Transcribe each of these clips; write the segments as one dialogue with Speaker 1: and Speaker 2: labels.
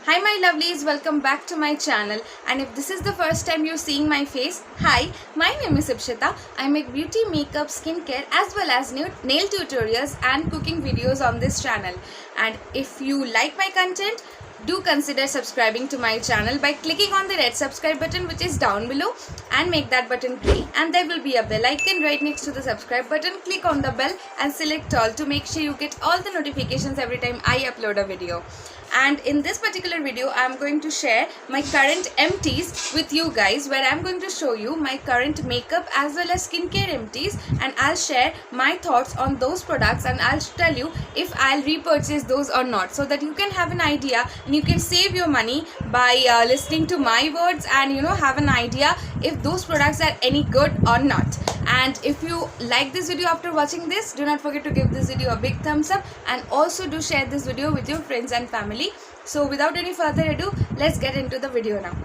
Speaker 1: Hi my lovelies, welcome back to my channel, and if this is the first time you're seeing my face, hi, my name is Ipshita. I make beauty, makeup, skincare as well as nail tutorials and cooking videos on this channel. And if you like my content, do consider subscribing to my channel by clicking on the red subscribe button which is down below and make that button green, and there will be a bell icon right next to the subscribe button. Click on the bell and select all to make sure you get all the notifications every time I upload a video. And in this particular video I am going to share my current empties with you guys, where I am going to show you my current makeup as well as skincare empties, and I'll share my thoughts on those products and I'll tell you if I'll repurchase those or not, so that you can have an idea and you can save your money by listening to my words and have an idea if those products are any good or not. And if you like this video after watching this, do not forget to give this video a big thumbs up and also do share this video with your friends and family. So without any further ado, let's get into the video now.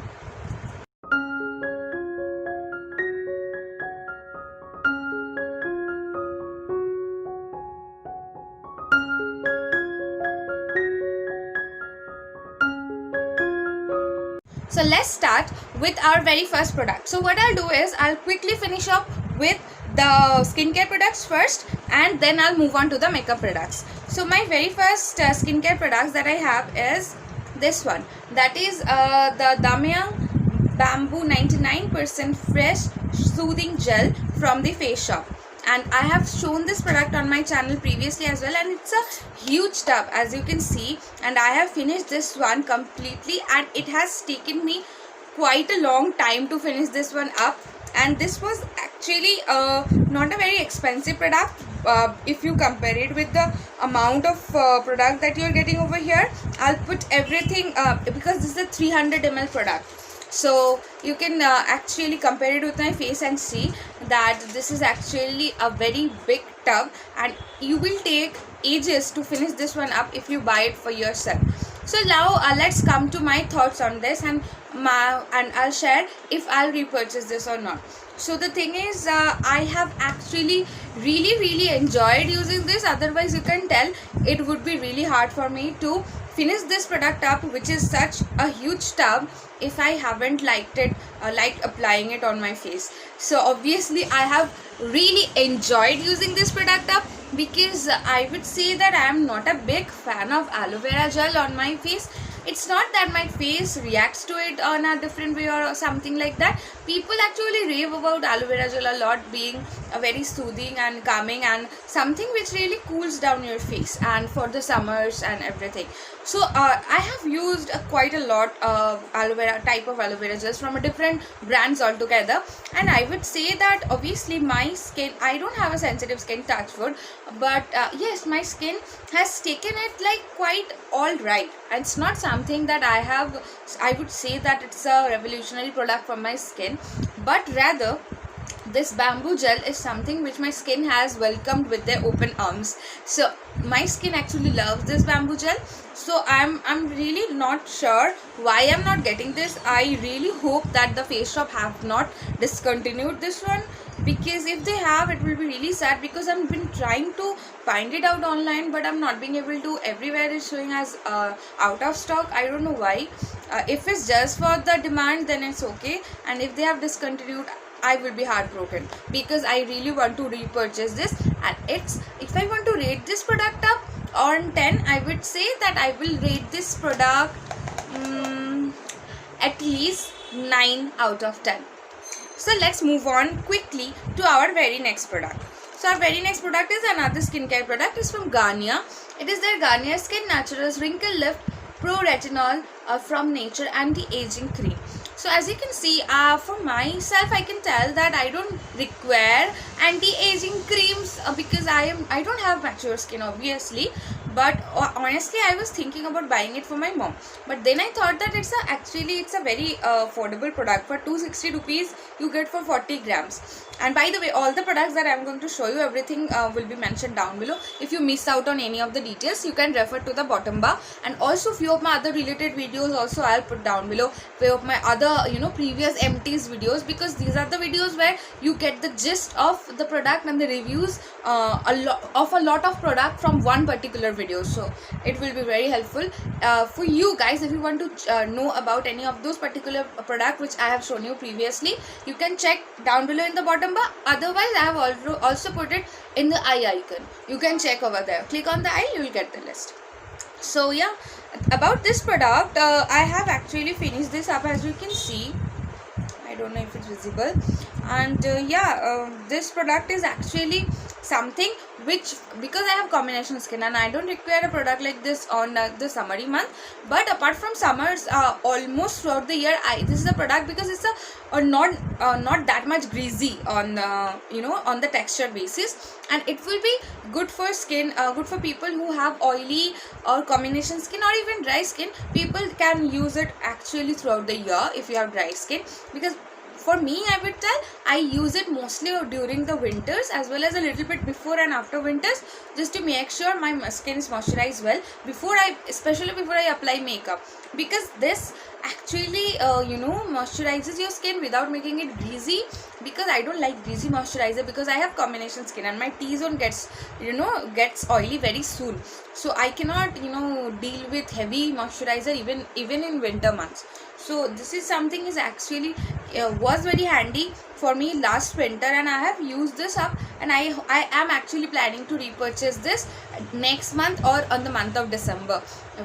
Speaker 1: So let's start with our very first product. So what I'll do is I'll quickly finish up with the skincare products first, and then I'll move on to the makeup products. So my very first skincare products that I have is this one, that is the Damyang Bamboo 99% Fresh Soothing Gel from the Face Shop. And I have shown this product on my channel previously as well, and it's a huge tub as you can see, and I have finished this one completely, and it has taken me quite a long time to finish this one up. And this was actually not a very expensive product if you compare it with the amount of product that you're getting over here. I'll put everything because this is a 300 ml product, so you can actually compare it with my face and see that this is actually a very big tub, and you will take ages to finish this one up if you buy it for yourself. So now let's come to my thoughts on this, and I'll share if I'll repurchase this or not. So the thing is, I have actually really enjoyed using this. Otherwise you can tell it would be really hard for me to finish this product up, which is such a huge tub, if I haven't liked applying it on my face. So obviously I have really enjoyed using this product up, because I would say that I am not a big fan of aloe vera gel on my face. It's not that my face reacts to it on a different way or something like that. People actually rave about aloe vera gel a lot, being a very soothing and calming and something which really cools down your face, and for the summers and everything. So I have used quite a lot of type of aloe vera gels from a different brands altogether, and I would say that obviously my skin, I don't have a sensitive skin, touch wood, but yes, my skin has taken it like quite alright. And it's not something that I would say that it's a revolutionary product for my skin, but rather this bamboo gel is something which my skin has welcomed with their open arms. So my skin actually loves this bamboo gel. So I'm really not sure why I'm not getting this. I really hope that the Face Shop have not discontinued this one, because if they have, it will be really sad, because I've been trying to find it out online but I'm not being able to. Everywhere is showing as out of stock. I don't know why. If it's just for the demand, then it's okay, and if they have discontinued, I will be heartbroken, because I really want to repurchase this. And if I want to rate this product up on 10, I would say that I will rate this product at least 9 out of 10. So let's move on quickly to our very next product. So our very next product is another skincare product. It's from Garnier. It is their Garnier Skin Naturals Wrinkle Lift Pro Retinol from Nature Anti-Aging Cream. So as you can see, for myself, I can tell that I don't require anti-aging creams because I don't have mature skin obviously. But honestly, I was thinking about buying it for my mom. But then I thought that it's a very affordable product. For 260 rupees, you get for 40 grams. And by the way, all the products that I'm going to show you, everything will be mentioned down below. If you miss out on any of the details, you can refer to the bottom bar. And also few of my other related videos also I'll put down below. Few of my other previous empties videos, because these are the videos where you get the gist of the product and the reviews of a lot of product from one particular video. videos, so it will be very helpful for you guys. If you want to know about any of those particular product which I have shown you previously, you can check down below in the bottom bar. Otherwise, I have also put it in the eye icon. You can check over there. Click on the eye, you will get the list. So yeah, about this product, I have actually finished this up, as you can see. I don't know if it's visible. And this product is actually something which, because I have combination skin and I don't require a product like this on the summery month, but apart from summers, almost throughout the year, this is a product because it's not that much greasy on on the texture basis, and it will be good for skin, good for people who have oily or combination skin or even dry skin. People can use it actually throughout the year if you have dry skin, because for me, I would tell, I use it mostly during the winters as well as a little bit before and after winters, just to make sure my skin is moisturized well especially before I apply makeup, because this actually moisturizes your skin without making it greasy, because I don't like greasy moisturizer, because I have combination skin and my T-zone gets oily very soon, so I cannot deal with heavy moisturizer even in winter months. So this is something is actually was very handy for me last winter, and I have used this up, and I am actually planning to repurchase this next month or on the month of December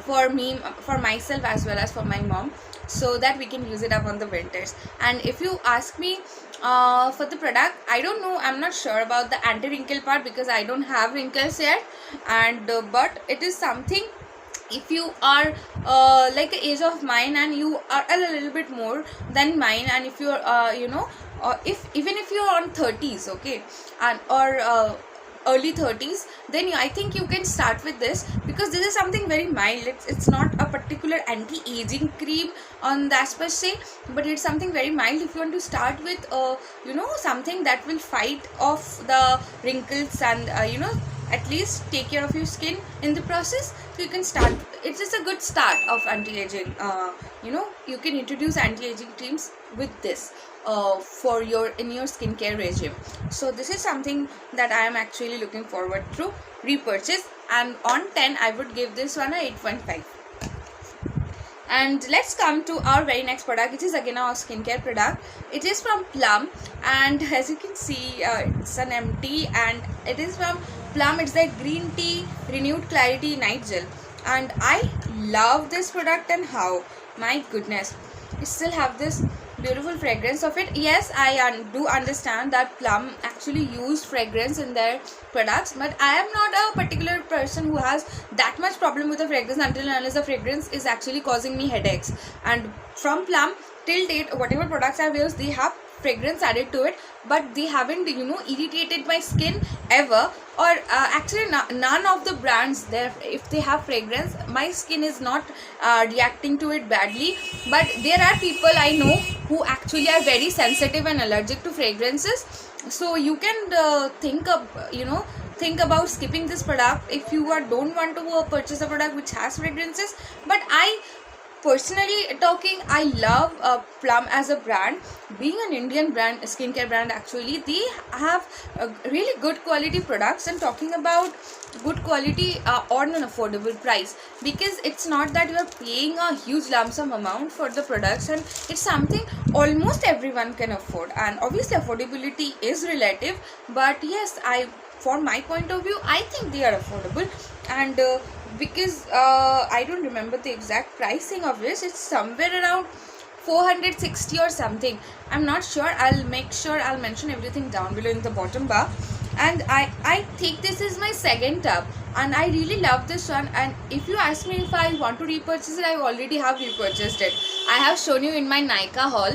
Speaker 1: for myself as well as for my mom, so that we can use it up on the winters. And if you ask me for the product, I don't know, I'm not sure about the anti-wrinkle part because I don't have wrinkles yet, and but it is something, if you are like the age of mine and you are a little bit more than mine, and if you are even if you are on 30s, okay, and or early 30s, then I think you can start with this, because this is something very mild. It's not a particular anti-aging cream on that per se, but it's something very mild. If you want to start with something that will fight off the wrinkles and at least take care of your skin in the process, so you can start. It's just a good start of anti-aging. You can introduce anti-aging creams with this for your skincare regime. So this is something that I am actually looking forward to repurchase, and on 10 I would give this one a 8.5. And let's come to our very next product, which is again our skincare product. It is from Plum, and as you can see, it's an empty, and it is from Plum. It's the green tea renewed clarity night gel, and I love this product. And how, my goodness, it still have this beautiful fragrance of it. Yes, I do understand that Plum actually used fragrance in their products, but I am not a particular person who has that much problem with the fragrance until and unless the fragrance is actually causing me headaches. And from Plum, till date, whatever products I've used, they have fragrance added to it, but they haven't irritated my skin ever. Or actually none of the brands there, if they have fragrance, my skin is not reacting to it badly. But there are people I know who actually are very sensitive and allergic to fragrances, so you can think about skipping this product if you don't want to purchase a product which has fragrances. But I personally talking, I love Plum as a brand. Being an Indian brand, skincare brand, actually they have really good quality products, and talking about good quality on an affordable price, because it's not that you are paying a huge lump sum amount for the products, and it's something almost everyone can afford. And obviously affordability is relative, but yes, from my point of view, I think they are affordable. And because I don't remember the exact pricing of this, it's somewhere around 460 or something, I'm not sure. I'll make sure I'll mention everything down below in the bottom bar. And I think this is my second tub, and I really love this one. And if you ask me if I want to repurchase it, I already have repurchased it. I have shown you in my Nykaa haul.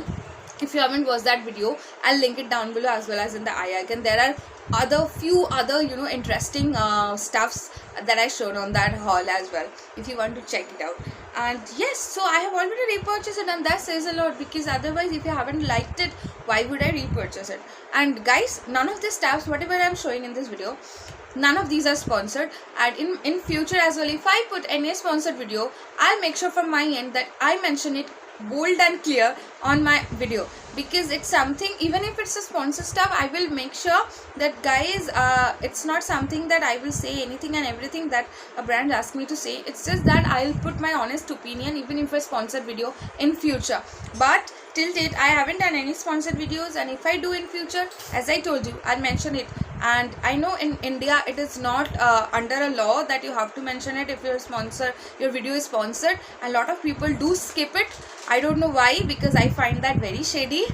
Speaker 1: If you haven't watched that video, I'll link it down below as well as in the eye icon. There are few other interesting stuffs that I showed on that haul as well, if you want to check it out. And yes, so I have already repurchased it, and that says a lot, because otherwise if you haven't liked it, why would I repurchase it? And guys, none of the stuffs whatever I'm showing in this video, none of these are sponsored. And in future as well, if I put any sponsored video, I'll make sure from my end that I mention it bold and clear on my video, because it's something, even if it's a sponsor stuff, I will make sure that guys, it's not something that I will say anything and everything that a brand asks me to say. It's just that I'll put my honest opinion even if a sponsored video in future. But till date I haven't done any sponsored videos, and if I do in future, as I told you, I'll mention it. And I know in India it is not under a law that you have to mention it if your video is sponsored. A lot of people do skip it. I don't know why, because I find that very shady.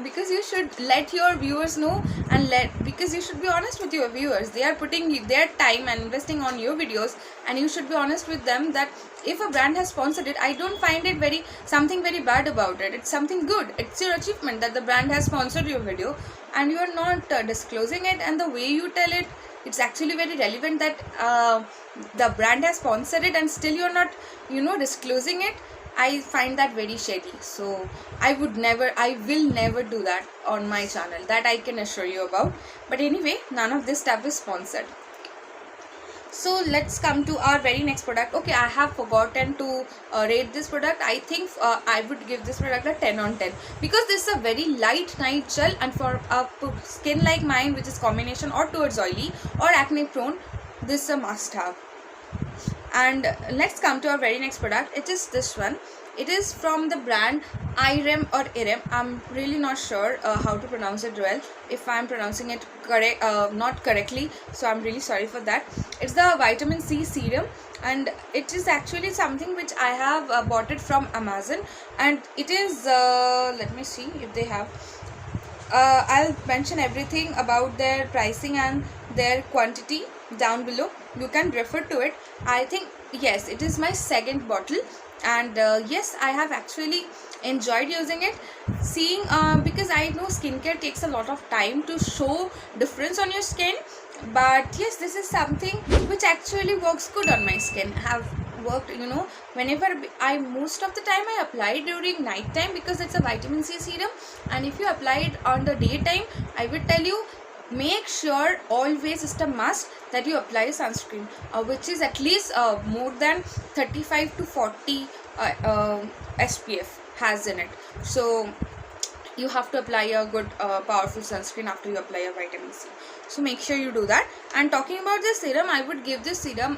Speaker 1: Because you should let your viewers know, and because you should be honest with your viewers. They are putting their time and investing on your videos, and you should be honest with them that if a brand has sponsored it, I don't find it something very bad about it. It's something good. It's your achievement that the brand has sponsored your video, and you are not disclosing it, and the way you tell it, it's actually very relevant that the brand has sponsored it and still you're not disclosing it. I find that very shady. So I will never do that on my channel, that I can assure you about. But anyway, none of this stuff is sponsored. So let's come to our very next product. Okay, I have forgotten to rate this product. I think I would give this product a 10 on 10, because this is a very light night gel, and for a skin like mine, which is combination or towards oily or acne prone, this is a must have. And let's come to our very next product. It is this one. It is from the brand Irem or Irem. I'm really not sure how to pronounce it well. If I'm pronouncing it not correctly, so I'm really sorry for that. It's the vitamin C serum, and it is actually something which I have bought it from Amazon, and it is let me see if they have. I'll mention everything about their pricing and their quantity down below. You can refer to it. I think, yes, it is my second bottle, and yes, I have actually enjoyed using it. Seeing because I know skincare takes a lot of time to show difference on your skin, but yes, this is something which actually works good on my skin. Have worked, whenever most of the time I apply during night time, because it's a vitamin C serum, and if you apply it on the daytime, I would tell you, make sure always, it's a must that you apply sunscreen which is at least more than 35 to 40 SPF has in it. So you have to apply a good powerful sunscreen after you apply a vitamin C. So make sure you do that. And talking about this serum, I would give this serum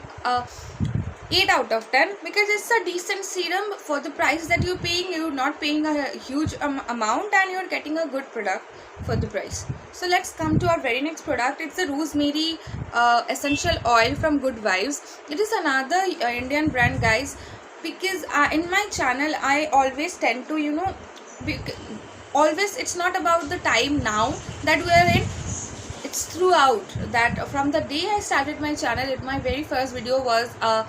Speaker 1: 8 out of 10, because it's a decent serum for the price that you're paying. You're not paying a huge amount, and you're getting a good product for the price. So let's come to our very next product. It's the rosemary essential oil from Good Vibes. It is another Indian brand, guys, because in my channel I always tend to always, it's not about the time now that we are in, it's throughout that. From the day I started my channel, my very first video was a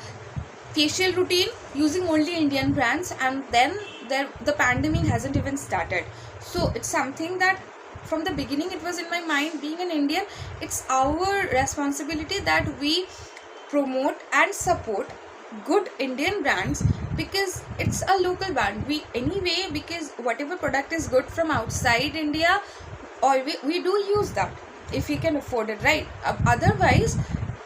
Speaker 1: facial routine using only Indian brands, and then the pandemic hasn't even started. So it's something that from the beginning it was in my mind, being an Indian, it's our responsibility that we promote and support good Indian brands, because it's a local brand. Because whatever product is good from outside India, or we do use that if we can afford it, right? Otherwise,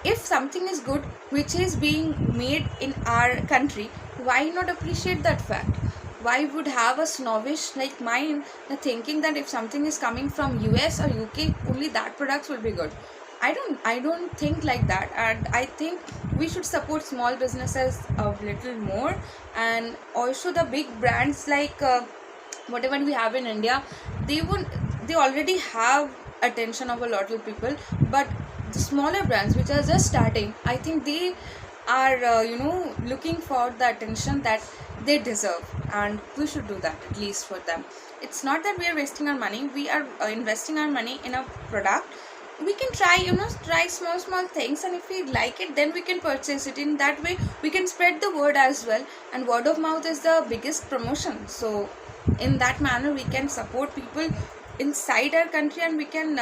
Speaker 1: if something is good which is being made in our country, why not appreciate that fact? Why would have a snobbish like mine thinking that if something is coming from US or UK, only that products will be good? I don't think like that. And I think we should support small businesses a little more, and also the big brands like whatever we have in India, they already have attention of a lot of people. But the smaller brands which are just starting, I think they are looking for the attention that they deserve, and we should do that at least for them. It's not that we are wasting our money. We are investing our money in a product. We can try small things, and if we like it, then we can purchase it. In that way we can spread the word as well, and word of mouth is the biggest promotion. So in that manner we can support people inside our country, and we can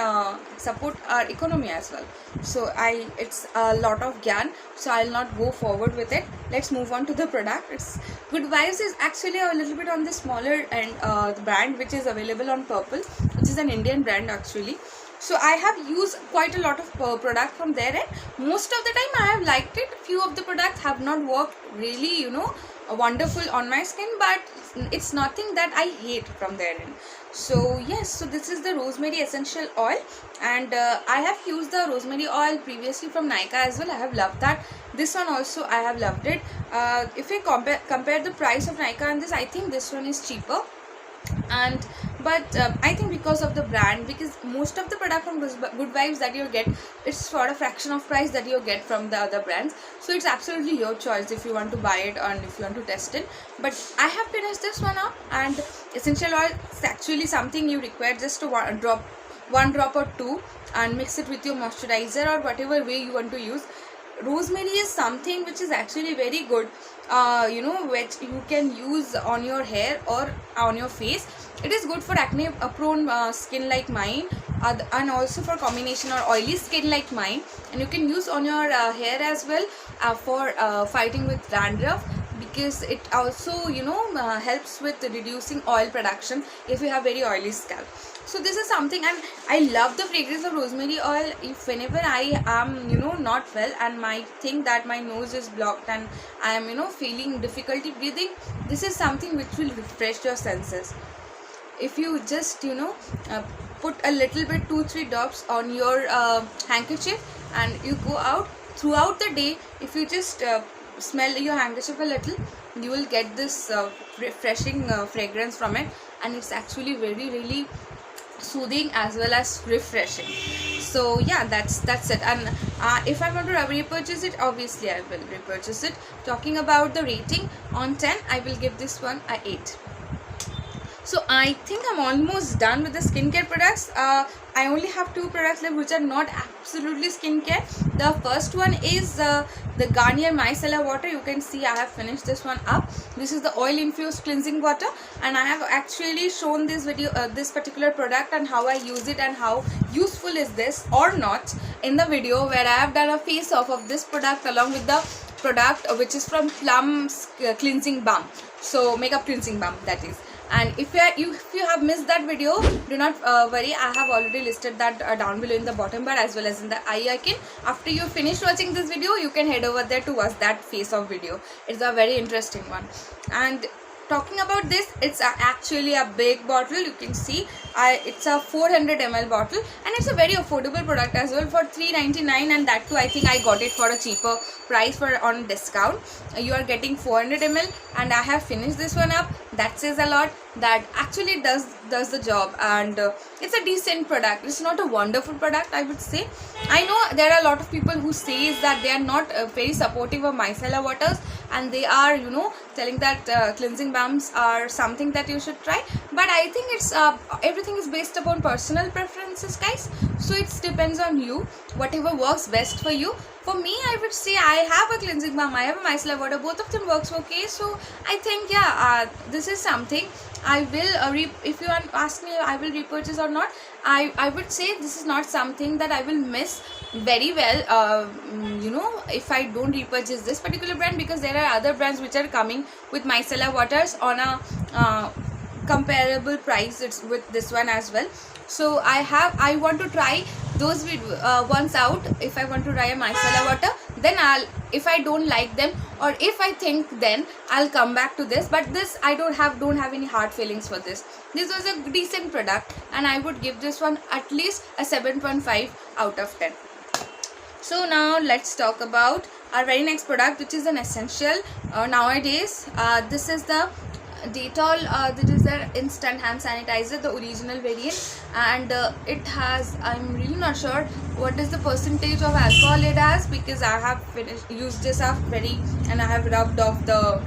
Speaker 1: support our economy as well. So it's a lot of gyan, so I'll not go forward with it. Let's move on to the product. It's Good Vibes is actually a little bit on the smaller and the brand which is available on Purple, which is an Indian brand actually. So I have used quite a lot of product from there, and most of the time I have liked it. Few of the products have not worked really wonderful on my skin, but it's nothing that I hate from their end. So yes, so this is the rosemary essential oil, and I have used the rosemary oil previously from Nykaa as well. I have loved that. This one also I have loved it. If we compare the price of Nykaa and this, I think this one is cheaper. And but I think because of the brand, because most of the product from Good Vibes that you get, it's for a fraction of price that you get from the other brands. So it's absolutely your choice if you want to buy it and if you want to test it. But I have finished this one up, and essential oil is actually something you require just to one drop or two, and mix it with your moisturizer or whatever way you want to use. Rosemary is something which is actually very good, which you can use on your hair or on your face. It is good for acne prone skin like mine, and also for combination or oily skin like mine, and you can use on your hair as well for fighting with dandruff, because it also helps with reducing oil production if you have very oily scalp. So this is something, and I love the fragrance of rosemary oil. If whenever I am not well and might think that my nose is blocked and I am feeling difficulty breathing, this is something which will refresh your senses. If you just put a little bit 2-3 drops on your handkerchief, and you go out throughout the day, if you just smell your handkerchief a little, you will get this refreshing fragrance from it, and it's actually very really soothing as well as refreshing. So yeah, that's it. And if I want to repurchase it, obviously I will repurchase it. Talking about the rating, on 10 I will give this one a 8. So I think I'm almost done with the skincare products. I only have 2 products left which are not absolutely skincare. The first one is the Garnier Micellar Water. You can see I have finished this one up. This is the oil infused cleansing water, and I have actually shown this video, this particular product and how I use it and how useful is this or not in the video where I have done a face off of this product along with the product which is from Plum's cleansing balm. So makeup cleansing balm, that is. And if you have missed that video, do not worry, I have already listed that down below in the bottom bar as well as in the eye icon. After you finish watching this video, you can head over there to watch that face off video. It's a very interesting one. And talking about this, it's actually a big bottle. You can see it's a 400 ml bottle, and it's a very affordable product as well for $3.99, and that too I think I got it for a cheaper price for on discount. You are getting 400 ml, and I have finished this one up. That says a lot, that actually does the job, and it's a decent product. It's not a wonderful product, I would say. I know there are a lot of people who says that they are not very supportive of micellar waters, and they are telling that cleansing balms are something that you should try, but I think it's everything is based upon personal preferences, guys. So it depends on you, whatever works best for you. For me, I would say I have a cleansing balm, I have a micellar water, both of them works okay. So I think this is something I will if you ask me I will repurchase or not, I would say this is not something that I will miss very well if I don't repurchase this particular brand, because there are other brands which are coming with micellar waters on a comparable price with this one as well. So I want to try those ones out. If I want to try a micellar water, then if I don't like them, or if I think, then I'll come back to this. But this I don't have any hard feelings for this. This was a decent product, and I would give this one at least a 7.5 out of 10. So now let's talk about our very next product, which is an essential nowadays. This is the Dettol. This is the instant hand sanitizer, the original variant, and it has, I'm really not sure what is the percentage of alcohol it has, because I have used this up and I have rubbed off the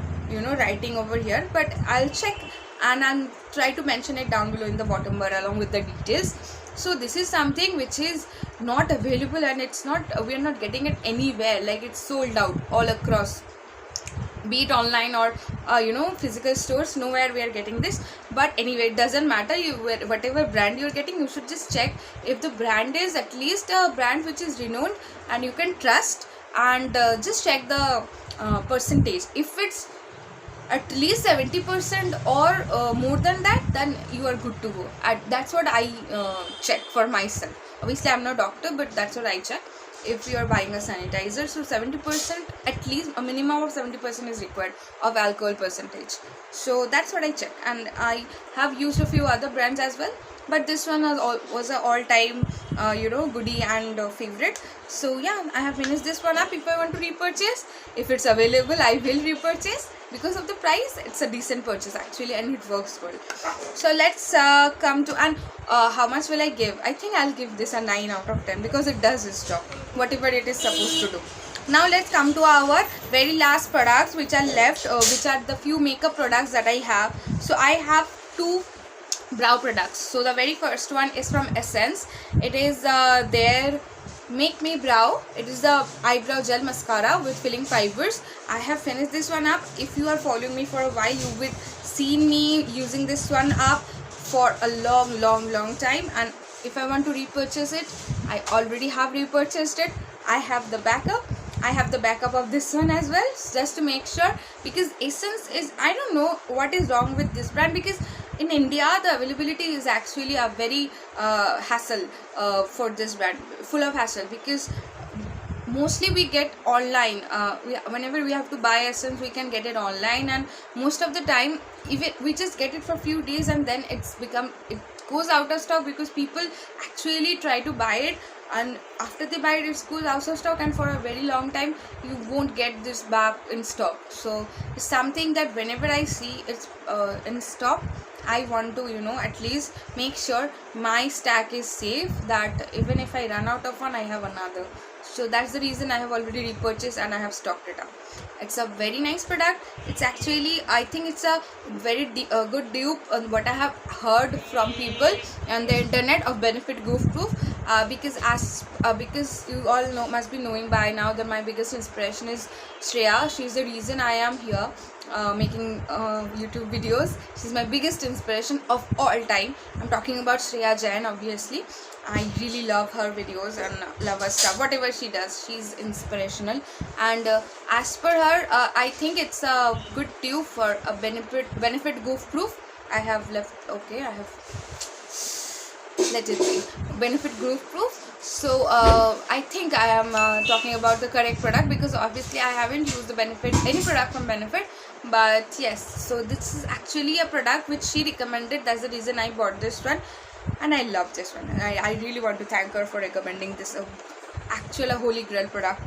Speaker 1: writing over here, but I'll check and I'll try to mention it down below in the bottom bar along with the details. So this is something which is not available, and it's not, we are not getting it anywhere. Like, it's sold out all across, be it online or physical stores. Nowhere we are getting this. But anyway, it doesn't matter, whatever brand you're getting, you should just check if the brand is at least a brand which is renowned and you can trust, and just check the percentage. If it's at least 70% or more than that, then you are good to go. That's what I check for myself. Obviously I'm no doctor, but that's what I check. if you are buying a sanitizer. So 70%, at least a minimum of 70% is required of alcohol percentage. So that's what I check, and I have used a few other brands as well, but this one was an all-time goodie and favorite. So yeah, I have finished this one up. If I want to repurchase, if it's available, I will repurchase. Because of the price, it's a decent purchase actually, and it works well. So let's come to, and how much will I give? I think I'll give this a 9 out of 10 because it does its job, whatever it is supposed to do. Now let's come to our very last products which are left, which are the few makeup products that I have. So I have 2 brow products. So the very first one is from Essence. It is their Make Me Brow. It is the eyebrow gel mascara with filling fibers. I have finished this one up. If you are following me for a while, you will see me using this one up for a long time, and if I want to repurchase it, I already have repurchased it. I have the backup. I have the backup of this one as well, just to make sure, because Essence is, I don't know what is wrong with this brand, because in India the availability is actually a very hassle for this brand, full of hassle, because mostly we get online. Whenever we have to buy Essence, we can get it online, and most of the time even we just get it for a few days and then it goes out of stock, because people actually try to buy it, and after they buy it, it goes out of stock, and for a very long time you won't get this back in stock. So it's something that whenever I see it's in stock, I want to at least make sure my stack is safe, that even if I run out of one, I have another. So that's the reason I have already repurchased and I have stocked it up. It's a very nice product. It's actually, I think it's a very good dupe on what I have heard from people on the internet of Benefit Goof Proof, because you all must be knowing by now that my biggest inspiration is Shreya. She's the reason I am here making YouTube videos. She's my biggest inspiration of all time. I'm talking about Shreya Jain, obviously. I really love her videos and love her stuff. Whatever she does, she's inspirational. And as per her, I think it's a good tube for a Benefit Goof Proof. I have left, okay, I have let it be, Benefit Goof Proof. So I think I am talking about the correct product, because obviously I haven't used any product from Benefit. But yes, so this is actually a product which she recommended. That's the reason I bought this one, and I love this one. I really want to thank her for recommending this actual holy grail product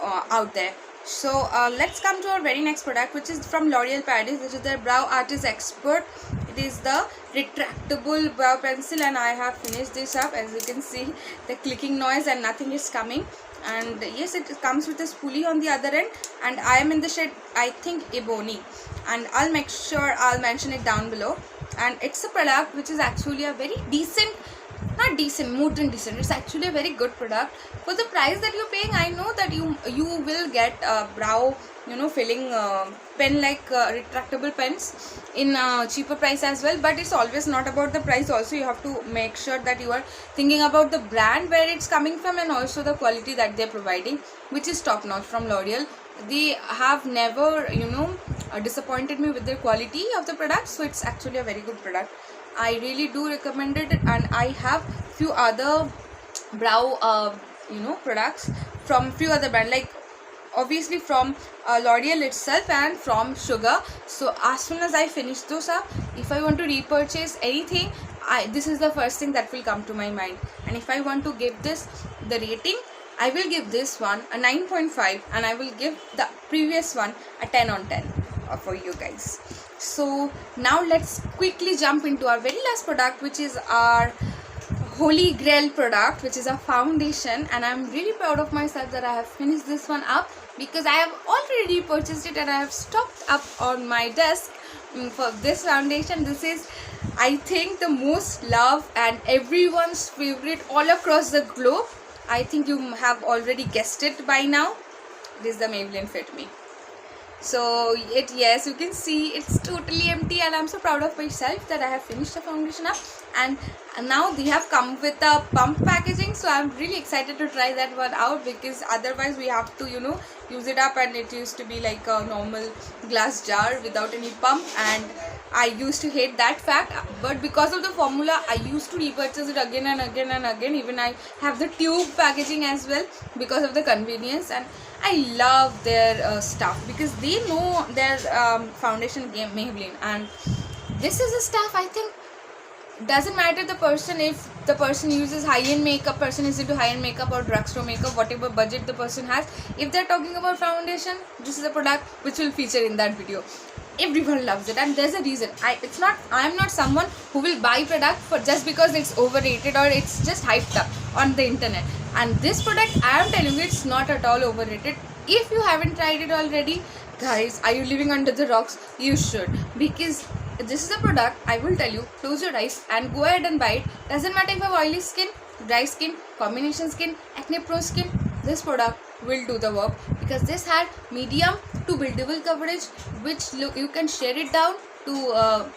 Speaker 1: out there. So let's come to our very next product, which is from L'Oreal Paris, which is their Brow Artist Expert. It is the retractable brow pencil, and I have finished this up. As you can see, the clicking noise and nothing is coming. And yes, it comes with a spoolie on the other end, and I am in the shade, I think, Ebony, and I'll make sure I'll mention it down below. And it's a product which is actually a very decent, not decent, more than decent, it's actually a very good product for the price that you're paying. I know that you will get brow filling pen, like retractable pens in cheaper price as well, but it's always not about the price. Also, you have to make sure that you are thinking about the brand where it's coming from, and also the quality that they're providing, which is top notch from L'Oreal. They have never disappointed me with their quality of the product, so it's actually a very good product. I really do recommend it, and I have few other brow products from few other brands, like obviously from L'Oreal itself and from Sugar. So as soon as I finish those up, if I want to repurchase anything, this is the first thing that will come to my mind. And if I want to give this the rating, I will give this one a 9.5, and I will give the previous one a 10 on 10 for you guys. So now let's quickly jump into our very last product, which is our holy grail product, which is a foundation. And I'm really proud of myself that I have finished this one up, because I have already purchased it and I have stocked up on my desk for this foundation. This is, I think, the most loved and everyone's favorite all across the globe. I think you have already guessed it by now. It is the Maybelline Fit Me. So yes, you can see it's totally empty, and I'm so proud of myself that I have finished the foundation up. And now they have come with a pump packaging, so I'm really excited to try that one out, because otherwise we have to use it up, and it used to be like a normal glass jar without any pump, and I used to hate that fact, but because of the formula, I used to repurchase it again and again and again. Even I have the tube packaging as well because of the convenience, and I love their stuff because they know their foundation game, Maybelline, and this is a stuff I think doesn't matter the person, if the person uses high-end makeup, person is into high-end makeup or drugstore makeup, whatever budget the person has. If they're talking about foundation, this is a product which will feature in that video. Everyone loves it, and there's a reason. I'm not someone who will buy product for just because it's overrated or it's just hyped up on the internet. And this product, I am telling you, it's not at all overrated. If you haven't tried it already, guys, are you living under the rocks? You should, because this is a product, I will tell you, close your eyes and go ahead and buy it. Doesn't matter if you have oily skin, dry skin, combination skin, acne prone skin, this product will do the work, because this had medium to buildable coverage, which you can share it down to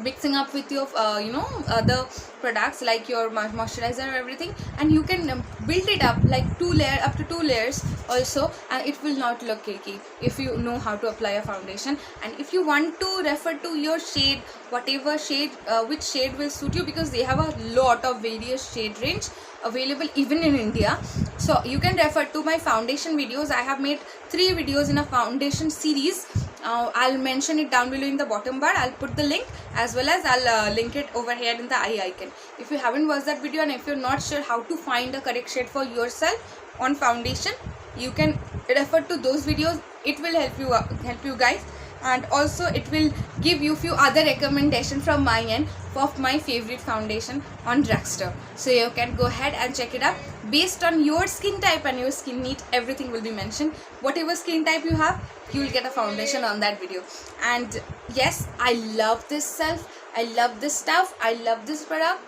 Speaker 1: mixing up with your other products like your moisturizer or everything, and you can build it up like up to two layers also, and it will not look cakey if you know how to apply a foundation. And if you want to refer to your shade, whatever shade, which shade will suit you, because they have a lot of various shade range available even in India, so you can refer to my foundation videos. I have made 3 videos in a foundation series. I'll mention it down below in the bottom bar. I'll put the link, as well as I'll link it over here in the eye icon. If you haven't watched that video and if you're not sure how to find a correct shade for yourself on foundation, you can refer to those videos. It will help you guys, and also it will give you few other recommendations from my end of my favorite foundation on drugstore. So you can go ahead and check it out based on your skin type and your skin need. Everything will be mentioned. Whatever skin type you have, you will get a foundation on that video. And yes, I love this self, I love this stuff, I love this product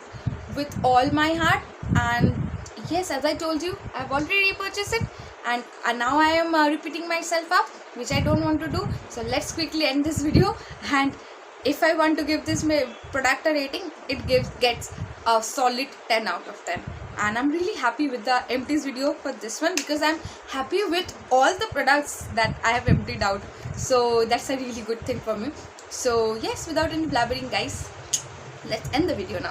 Speaker 1: with all my heart. And yes, as I told you, I've already purchased it, and now I am repeating myself up, which I don't want to do. So let's quickly end this video. And if I want to give this product a rating, it gets a solid 10 out of 10. And I'm really happy with the empties video for this one, because I'm happy with all the products that I have emptied out. So that's a really good thing for me. So yes, without any blabbering, guys, let's end the video now.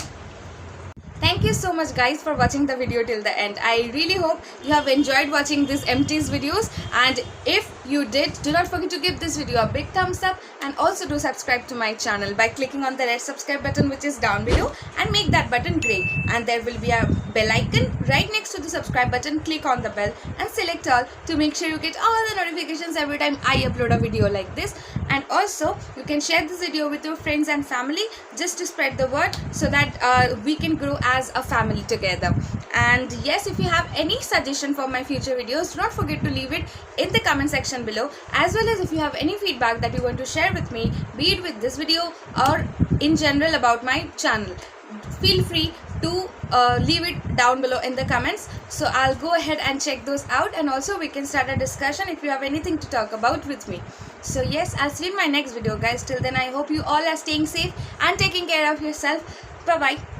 Speaker 1: Thank you so much, guys, for watching the video till the end. I really hope you have enjoyed watching these empties videos, and if you did, do not forget to give this video a big thumbs up, and also do subscribe to my channel by clicking on the red subscribe button which is down below, and make that button gray, and there will be a bell icon right next to the subscribe button. Click on the bell and select all to make sure you get all the notifications every time I upload a video like this. And also you can share this video with your friends and family, just to spread the word, so that we can grow as a family together. And yes, if you have any suggestion for my future videos, do not forget to leave it in the comment section below, as well as if you have any feedback that you want to share with me, be it with this video or in general about my channel, feel free to leave it down below in the comments. So I'll go ahead and check those out, and also we can start a discussion if you have anything to talk about with me. So yes, I'll see you in my next video, guys. Till then, I hope you all are staying safe and taking care of yourself. Bye bye.